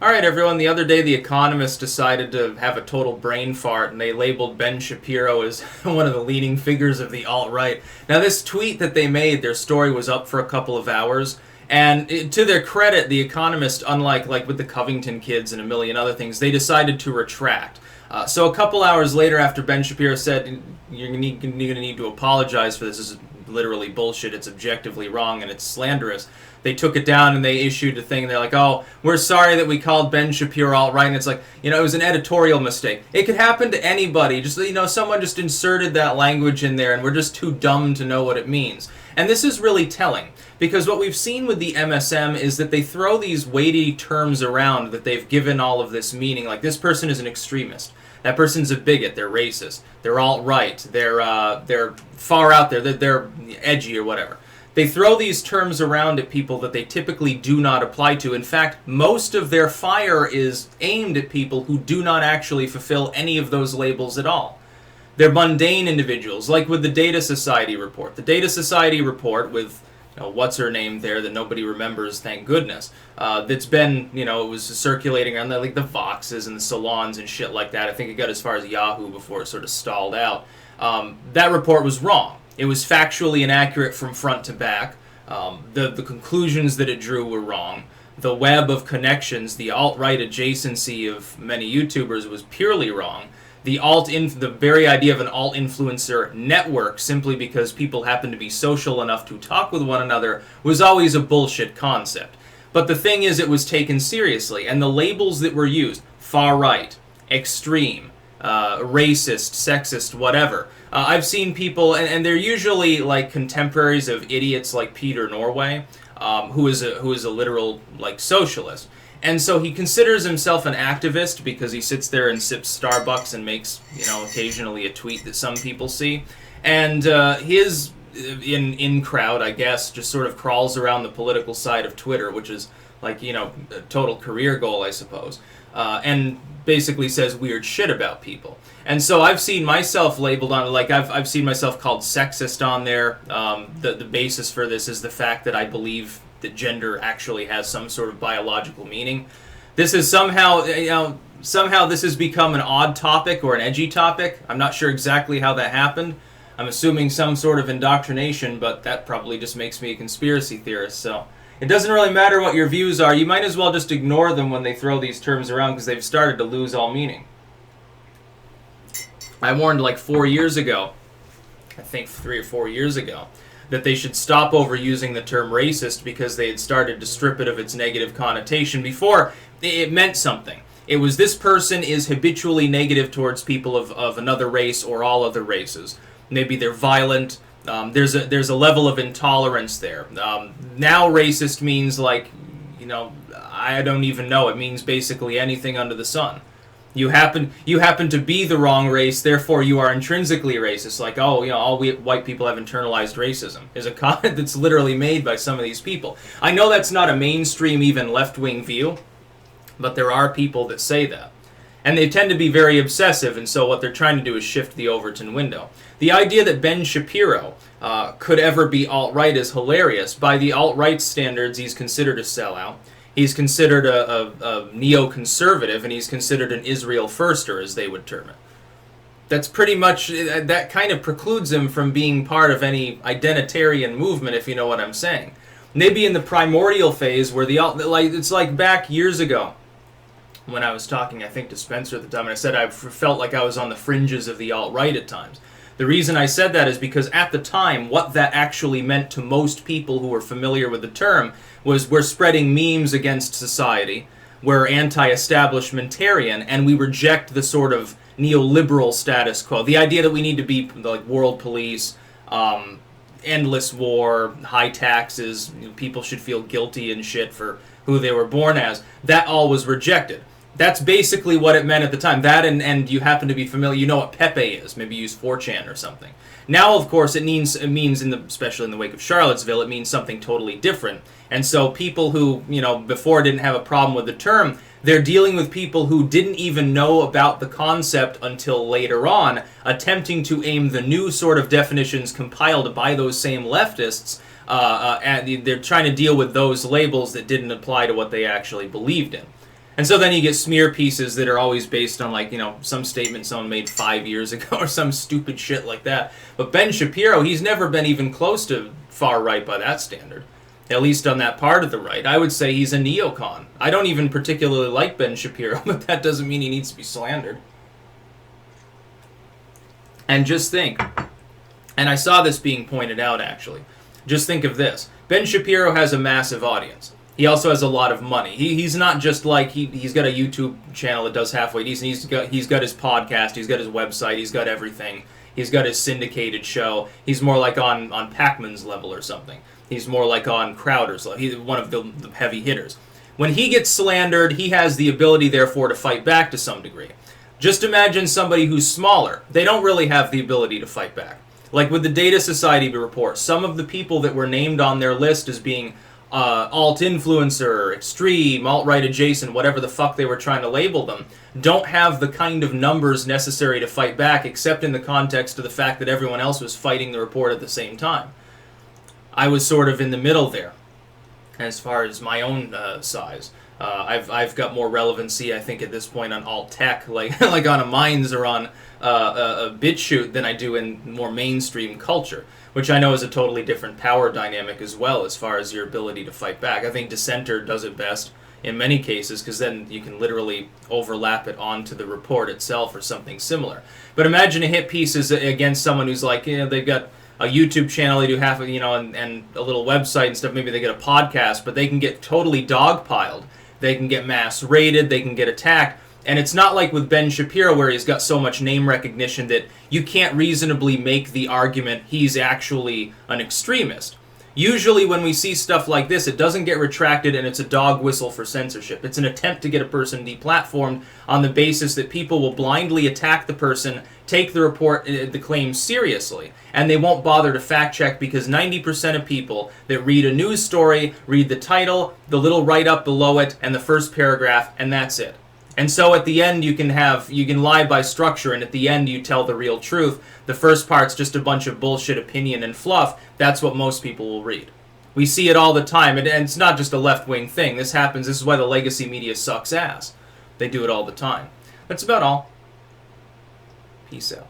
All right, everyone. The other day, The Economist decided to have a total brain fart, and they labeled Ben Shapiro as one of the leading figures of the alt-right. Now, this tweet that they made, their story was up for a couple of hours, and to their credit, The Economist, unlike with the Covington kids and a million other things, they decided to retract. So a couple hours later, after Ben Shapiro said, you're going to need to apologize for this is literally bullshit, it's objectively wrong, and it's slanderous, they took it down and they issued a thing. They're like, oh, we're sorry that we called Ben Shapiro alt-right. And it's like, it was an editorial mistake. It could happen to anybody. Just, someone just inserted that language in there and we're just too dumb to know what it means. And this is really telling, because what we've seen with the MSM is that they throw these weighty terms around that they've given all of this meaning. Like, this person is an extremist. That person's a bigot. They're racist. They're alt-right. They're far out there. They're edgy or whatever. They throw these terms around at people that they typically do not apply to. In fact, most of their fire is aimed at people who do not actually fulfill any of those labels at all. They're mundane individuals, like with the Data Society report. The Data Society report with, what's her name there that nobody remembers, thank goodness, that's been, it was circulating around like the Voxes and the Salons and shit like that. I think it got as far as Yahoo before it sort of stalled out. That report was wrong. It was factually inaccurate from front to back. The conclusions that it drew were wrong. The web of connections, the alt-right adjacency of many YouTubers was purely wrong. The very idea of an alt-influencer network, simply because people happen to be social enough to talk with one another, was always a bullshit concept. But the thing is, it was taken seriously, and the labels that were used, far-right, extreme, racist, sexist, whatever. I've seen people, and they're usually like contemporaries of idiots like Peter Norway, who is a literal socialist. And so he considers himself an activist because he sits there and sips Starbucks and makes occasionally a tweet that some people see. And his in crowd, I guess, just sort of crawls around the political side of Twitter, which is a total career goal, I suppose. And basically says weird shit about people. And so I've seen myself labeled on, I've seen myself called sexist on there. The basis for this is the fact that I believe that gender actually has some sort of biological meaning. This is somehow this has become an odd topic or an edgy topic. I'm not sure exactly how that happened. I'm assuming some sort of indoctrination, but that probably just makes me a conspiracy theorist, so it doesn't really matter what your views are. You might as well just ignore them when they throw these terms around because they've started to lose all meaning. I warned 4 years ago, I think 3 or 4 years ago, that they should stop overusing the term racist because they had started to strip it of its negative connotation. Before, it meant something. It was this person is habitually negative towards people of another race or all other races. Maybe they're violent. There's a level of intolerance there. Now racist means I don't even know. It means basically anything under the sun. You happen to be the wrong race, therefore you are intrinsically racist. All white people have internalized racism is a comment that's literally made by some of these people. I know that's not a mainstream, even left-wing view, but there are people that say that. And they tend to be very obsessive, and so what they're trying to do is shift the Overton window. The idea that Ben Shapiro could ever be alt-right is hilarious. By the alt-right standards, he's considered a sellout. He's considered a neoconservative, and he's considered an Israel firster, as they would term it. That's pretty much, that kind of precludes him from being part of any identitarian movement, if you know what I'm saying. Maybe in the primordial phase where it's like back years ago when I was talking, I think, to Spencer at the time, and I said I felt like I was on the fringes of the alt-right at times. The reason I said that is because at the time, what that actually meant to most people who were familiar with the term was we're spreading memes against society, we're anti-establishmentarian, and we reject the sort of neoliberal status quo. The idea that we need to be world police, endless war, high taxes, people should feel guilty and shit for who they were born as, that all was rejected. That's basically what it meant at the time. That and you happen to be familiar, you know what Pepe is. Maybe use 4chan or something. Now, of course, it means especially in the wake of Charlottesville, it means something totally different. And so people who, before didn't have a problem with the term, they're dealing with people who didn't even know about the concept until later on, attempting to aim the new sort of definitions compiled by those same leftists, and they're trying to deal with those labels that didn't apply to what they actually believed in. And so then you get smear pieces that are always based on, like, some statement someone made 5 years ago or some stupid shit like that. But Ben Shapiro, he's never been even close to far right by that standard. At least on that part of the right. I would say he's a neocon. I don't even particularly like Ben Shapiro, but that doesn't mean he needs to be slandered. And just think, and I saw this being pointed out actually, just think of this. Ben Shapiro has a massive audience. He also has a lot of money. He's not just like, he's got a YouTube channel that does halfway decent. He's got his podcast, he's got his website, he's got everything. He's got his syndicated show. He's more like on Pacman's level or something. He's more like on Crowder's level. He's one of the heavy hitters. When he gets slandered, he has the ability, therefore, to fight back to some degree. Just imagine somebody who's smaller. They don't really have the ability to fight back. Like with the Data Society report, some of the people that were named on their list as being alt-influencer, extreme, alt-right adjacent, whatever the fuck they were trying to label them, don't have the kind of numbers necessary to fight back, except in the context of the fact that everyone else was fighting the report at the same time. I was sort of in the middle there, as far as my own size. I've got more relevancy, I think, at this point on alt-tech, like on a Minds or on a BitChute than I do in more mainstream culture, which I know is a totally different power dynamic as well as far as your ability to fight back. I think Dissenter does it best in many cases because then you can literally overlap it onto the report itself or something similar. But imagine a hit piece is against someone who's like, they've got a YouTube channel, they do half of, and a little website and stuff, maybe they get a podcast, but they can get totally dogpiled. They can get mass raided, they can get attacked, and it's not like with Ben Shapiro where he's got so much name recognition that you can't reasonably make the argument he's actually an extremist. Usually when we see stuff like this, it doesn't get retracted and it's a dog whistle for censorship. It's an attempt to get a person deplatformed on the basis that people will blindly attack the person, take the report, the claims seriously, and they won't bother to fact check because 90% of people that read a news story read the title, the little write-up below it, and the first paragraph, and that's it. And so at the end you can lie by structure, and at the end you tell the real truth. The first part's just a bunch of bullshit opinion and fluff. That's what most people will read. We see it all the time, and it's not just a left-wing thing. This happens, this is why the legacy media sucks ass. They do it all the time. That's about all. Peace out.